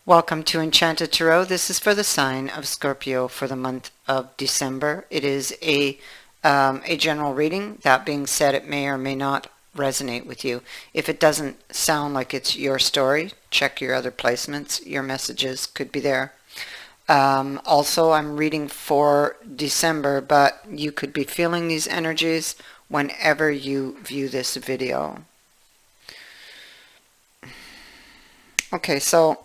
Welcome to Enchanted Tarot. This is for the sign of Scorpio for the month of December. It is a general reading. That being said, it may or may not resonate with you. If it doesn't sound like it's your story, check your other placements. Your messages could be there. Also, I'm reading for December, but you could be feeling these energies whenever you view this video. Okay, so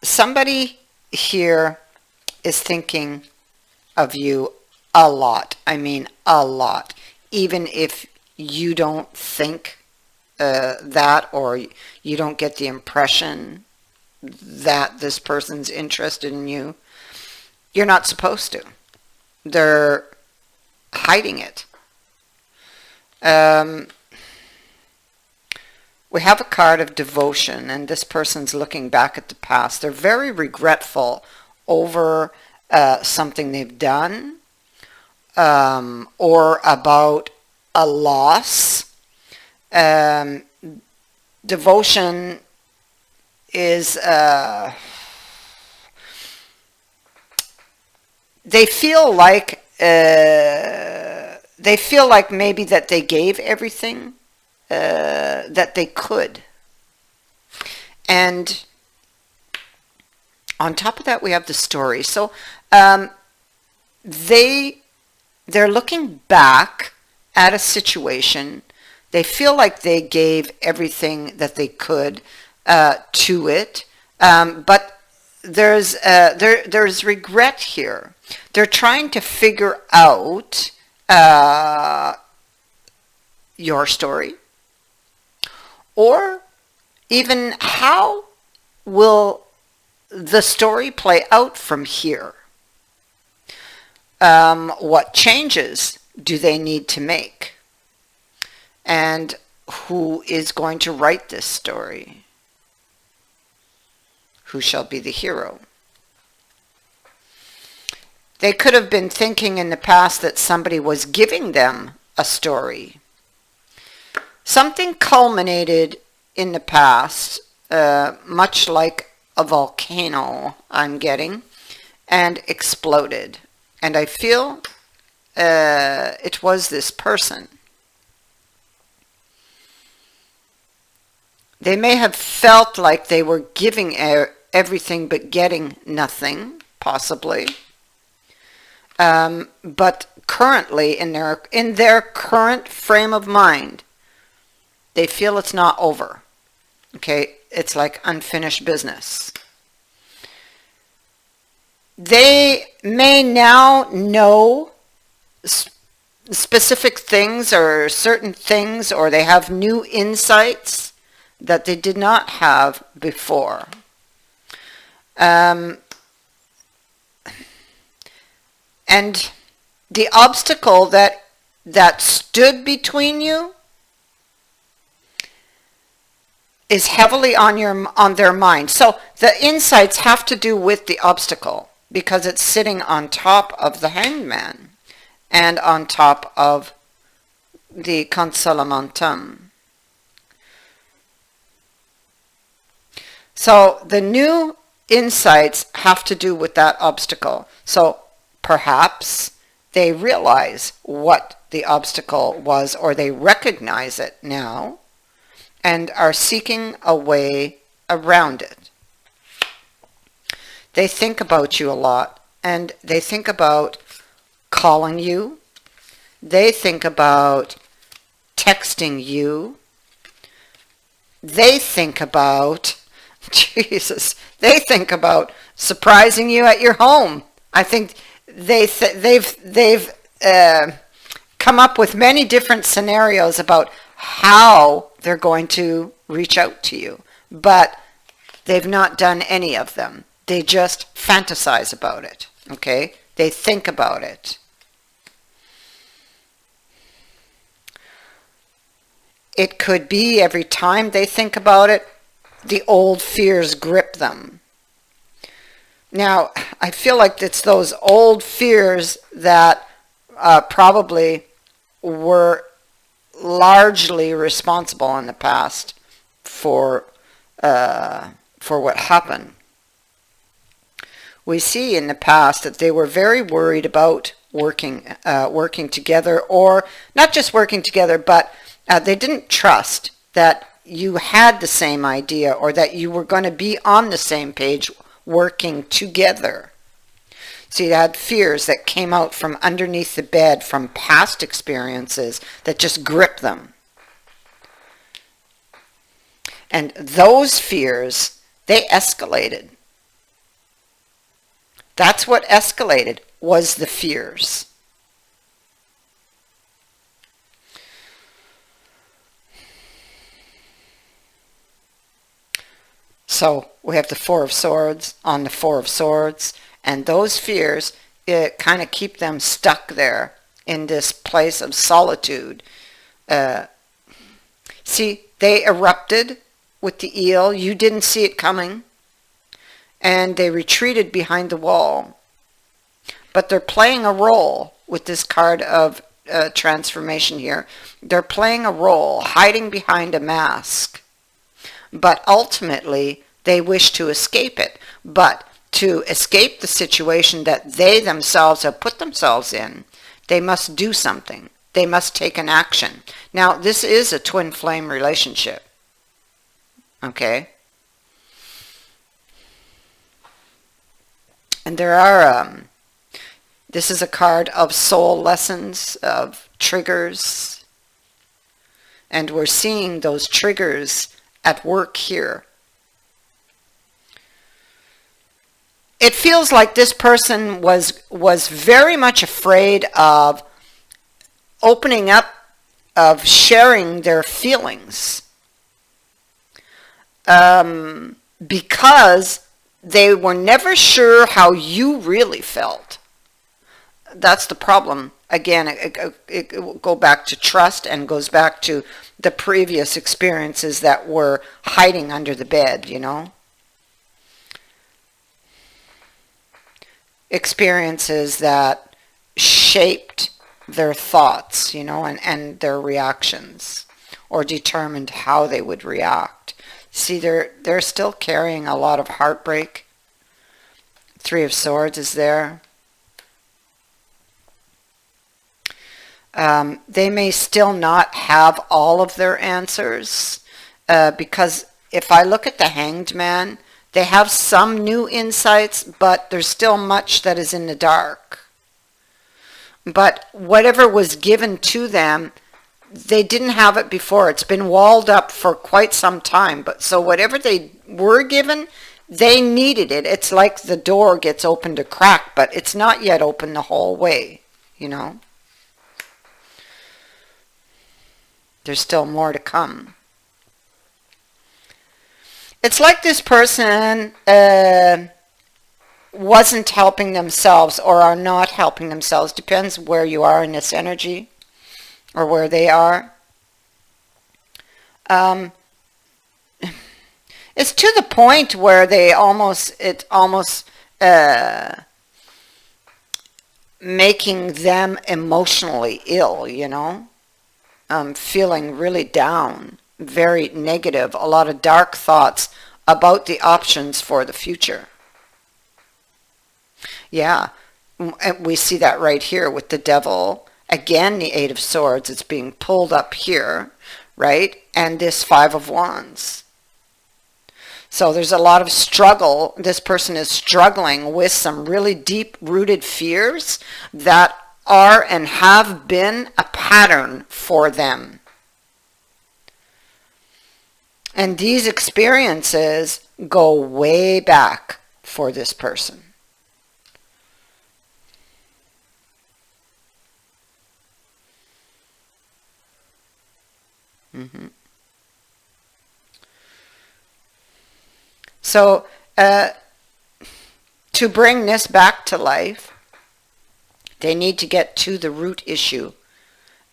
somebody here is thinking of you a lot. I mean a lot. Even if you don't think that, or you don't get the impression that this person's interested in you, you're not supposed to. They're hiding it. We have a card of devotion, and this person's looking back at the past. They're very regretful over something they've done, or about a loss. Devotion is, they feel like maybe that they gave everything that they could. And on top of that, we have the story. So they're looking back at a situation. They feel like they gave everything that they could to it, but there's regret here. They're trying to figure out your story, or even how will the story play out from here? What changes do they need to make? And who is going to write this story? Who shall be the hero? They could have been thinking in the past that somebody was giving them a story. Something culminated in the past, much like a volcano, I'm getting, and exploded. And I feel it was this person. They may have felt like they were giving everything but getting nothing, possibly. But currently, in their current frame of mind, they feel it's not over. Okay, it's like unfinished business. They may now know specific things or certain things, or they have new insights that they did not have before. And the obstacle that stood between you is heavily on their mind. So the insights have to do with the obstacle, because it's sitting on top of the Hanged Man and on top of the Consolamentum. So the new insights have to do with that obstacle. So perhaps they realize what the obstacle was, or they recognize it now and are seeking a way around it. They think about you a lot, and they think about calling you. They think about texting you. They think about, Jesus, they think about surprising you at your home. I think they've come up with many different scenarios about how they're going to reach out to you, but they've not done any of them. They just fantasize about it, okay? They think about it. It could be every time they think about it, the old fears grip them. Now, I feel like it's those old fears that probably were largely responsible in the past what happened. We see in the past that they were very worried about working together, or not just working together, but they didn't trust that you had the same idea or that you were going to be on the same page working together. So you had fears that came out from underneath the bed from past experiences that just gripped them. And those fears, they escalated. That's what escalated, was the fears. So we have the Four of Swords on the Four of Swords, and those fears, it kind of keep them stuck there in this place of solitude. See, they erupted with the eel. You didn't see it coming, and they retreated behind the wall. But they're playing a role with this card of transformation here. They're playing a role, hiding behind a mask. But ultimately, they wish to escape it. But to escape the situation that they themselves have put themselves in, they must do something. They must take an action. Now, this is a twin flame relationship. Okay? And there are, this is a card of soul lessons, of triggers. And we're seeing those triggers at work here. It feels like this person was very much afraid of opening up, of sharing their feelings, because they were never sure how you really felt. That's the problem. Again, it will go back to trust, and goes back to the previous experiences that were hiding under the bed, you know. Experiences that shaped their thoughts, you know, and their reactions, or determined how they would react. See, they're still carrying a lot of heartbreak. Three of Swords is there. They may still not have all of their answers, because if I look at the Hanged Man, they have some new insights, but there's still much that is in the dark. But whatever was given to them, they didn't have it before. It's been walled up for quite some time. But so whatever they were given, they needed it. It's like the door gets opened a crack, but it's not yet open the whole way, you know. There's still more to come. It's like this person wasn't helping themselves, or are not helping themselves. Depends where you are in this energy, or where they are. It's to the point where it's almost making them emotionally ill, you know. Feeling really down, very negative, a lot of dark thoughts about the options for the future. Yeah, and we see that right here with the Devil. Again, the Eight of Swords, it's being pulled up here, right? And this Five of Wands. So there's a lot of struggle. This person is struggling with some really deep-rooted fears that are and have been a pattern for them. And these experiences go way back for this person. So, to bring this back to life, they need to get to the root issue.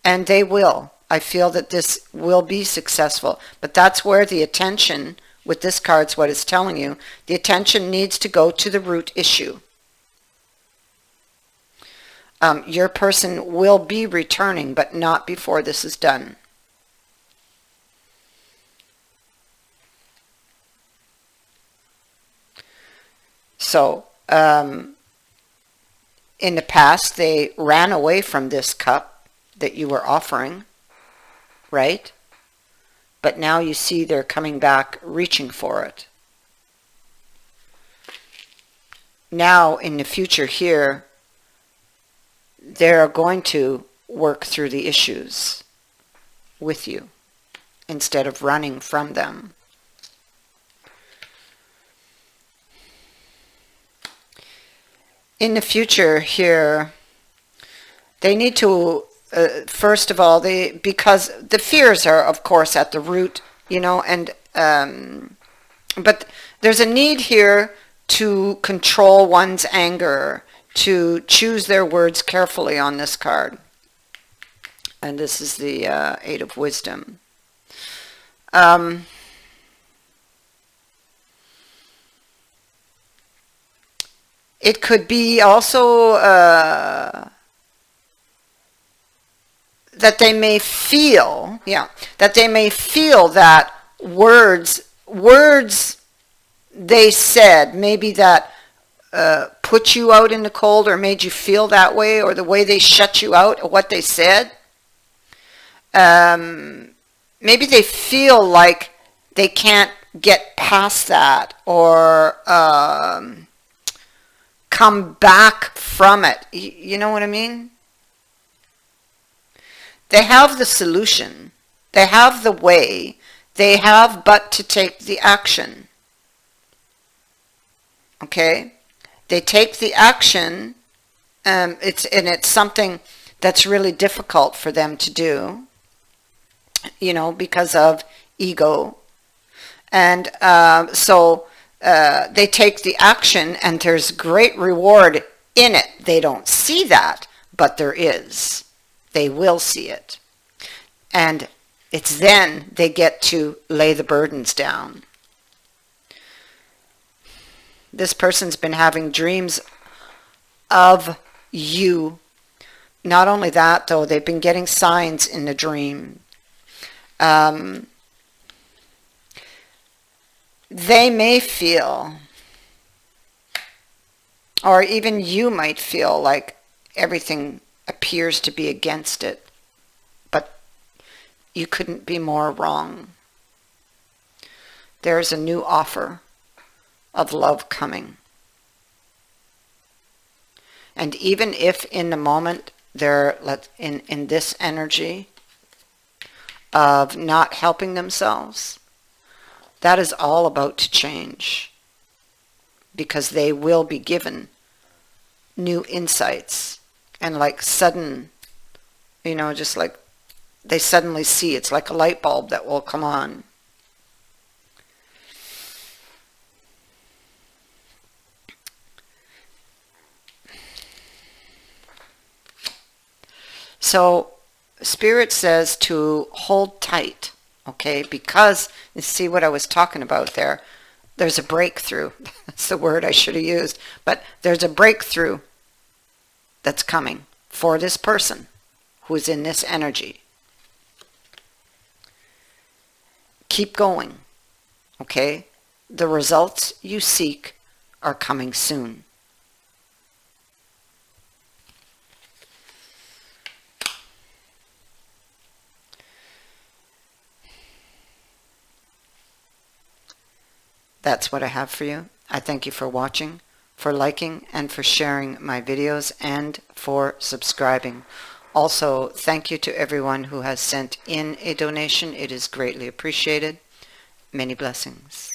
And they will. I feel that this will be successful. But that's where the attention, with this card's what it's telling you, the attention needs to go to the root issue. Your person will be returning, but not before this is done. So, in the past, they ran away from this cup that you were offering, right? But now you see they're coming back, reaching for it. Now, in the future here, they're going to work through the issues with you instead of running from them. In the future here, they need to, first of all, because the fears are, of course, at the root, you know, and but there's a need here to control one's anger, to choose their words carefully on this card. And this is the Eight of Wisdom. It could be also that they may feel, that they may feel that words they said, maybe that put you out in the cold or made you feel that way, or the way they shut you out, or what they said. Maybe they feel like they can't get past that, or come back from it. You know what I mean? They have the solution. They have the way. They have but to take the action. Okay? They take the action. It's something that's really difficult for them to do, you know, because of ego. And so they take the action, and there's great reward in it. They don't see that, but there is. They will see it. And it's then they get to lay the burdens down. This person's been having dreams of you. Not only that, though, they've been getting signs in the dream. They may feel, or even you might feel, like everything appears to be against it, but you couldn't be more wrong. There's a new offer of love coming. And even if in the moment they're in this energy of not helping themselves, that is all about to change, because they will be given new insights, and like sudden, you know, just like they suddenly see. It's like a light bulb that will come on. So Spirit says to hold tight, okay, because you see what I was talking about there. There's a breakthrough. That's the word I should have used. But there's a breakthrough that's coming for this person who is in this energy. Keep going, okay? The results you seek are coming soon. That's what I have for you. I thank you for watching, for liking, and for sharing my videos, and for subscribing. Also, thank you to everyone who has sent in a donation. It is greatly appreciated. Many blessings.